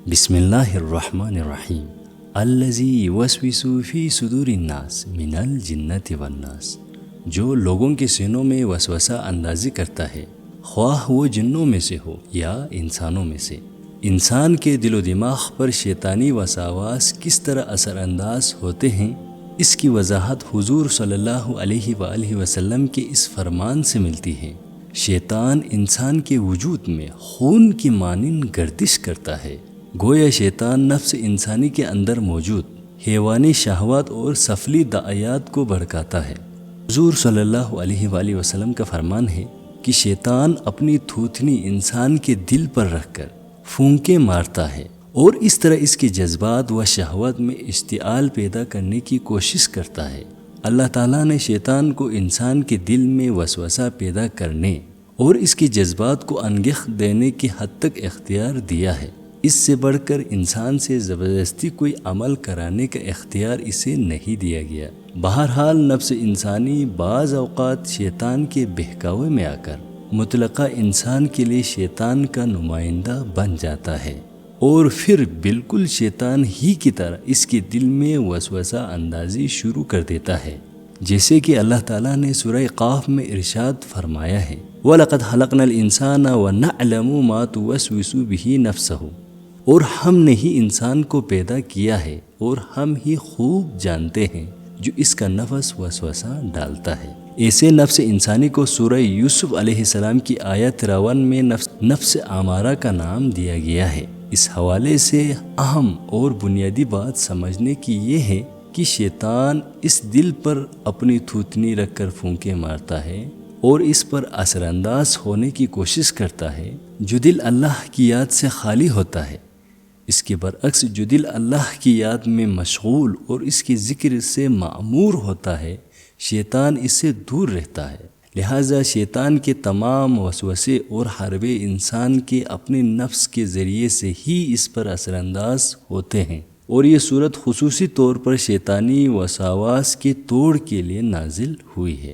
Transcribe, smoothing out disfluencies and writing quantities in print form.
بسم اللہ الرحمن الرحیم الذی یوسوس فی صدور الناس من الجنۃ والناس، جو لوگوں کے سینوں میں وسوسہ اندازی کرتا ہے، خواہ وہ جنوں میں سے ہو یا انسانوں میں سے۔ انسان کے دل و دماغ پر شیطانی وسواس کس طرح اثر انداز ہوتے ہیں، اس کی وضاحت حضور صلی اللہ علیہ وآلہ وسلم کے اس فرمان سے ملتی ہے۔ شیطان انسان کے وجود میں خون کی مانند گردش کرتا ہے، گویا شیطان نفس انسانی کے اندر موجود حیوانی شہوات اور سفلی دعایات کو بھڑکاتا ہے۔ حضور صلی اللہ علیہ وآلہ وسلم کا فرمان ہے کہ شیطان اپنی تھوتنی انسان کے دل پر رکھ کر پھونکے مارتا ہے اور اس طرح اس کے جذبات و شہوات میں اشتعال پیدا کرنے کی کوشش کرتا ہے۔ اللہ تعالیٰ نے شیطان کو انسان کے دل میں وسوسہ پیدا کرنے اور اس کے جذبات کو انگیخت دینے کی حد تک اختیار دیا ہے۔ اس سے بڑھ کر انسان سے زبردستی کوئی عمل کرانے کا اختیار اسے نہیں دیا گیا۔ بہرحال نفس انسانی بعض اوقات شیطان کے بہکاوے میں آ کر مطلقہ انسان کے لیے شیطان کا نمائندہ بن جاتا ہے اور پھر بالکل شیطان ہی کی طرح اس کے دل میں وسوسہ اندازی شروع کر دیتا ہے، جیسے کہ اللہ تعالیٰ نے سورہ قاف میں ارشاد فرمایا ہے وَلَقَدْ خَلَقْنَا الْإِنسَانَ وَنَعْلَمُ مَا تُوَسْوِسُ بِهِ نَفْسُهُ، اور ہم نے ہی انسان کو پیدا کیا ہے اور ہم ہی خوب جانتے ہیں جو اس کا نفس وسوسہ ڈالتا ہے۔ ایسے نفس انسانی کو سورہ یوسف علیہ السلام کی آیت 53 میں نفس امارہ کا نام دیا گیا ہے۔ اس حوالے سے اہم اور بنیادی بات سمجھنے کی یہ ہے کہ شیطان اس دل پر اپنی تھوتنی رکھ کر پھونکے مارتا ہے اور اس پر اثر انداز ہونے کی کوشش کرتا ہے جو دل اللہ کی یاد سے خالی ہوتا ہے۔ اس کے برعکس جو دل اللہ کی یاد میں مشغول اور اس کے ذکر سے معمور ہوتا ہے، شیطان اس سے دور رہتا ہے۔ لہٰذا شیطان کے تمام وسوسے اور حربے انسان کے اپنے نفس کے ذریعے سے ہی اس پر اثر انداز ہوتے ہیں، اور یہ صورت خصوصی طور پر شیطانی وسواس کے توڑ کے لیے نازل ہوئی ہے۔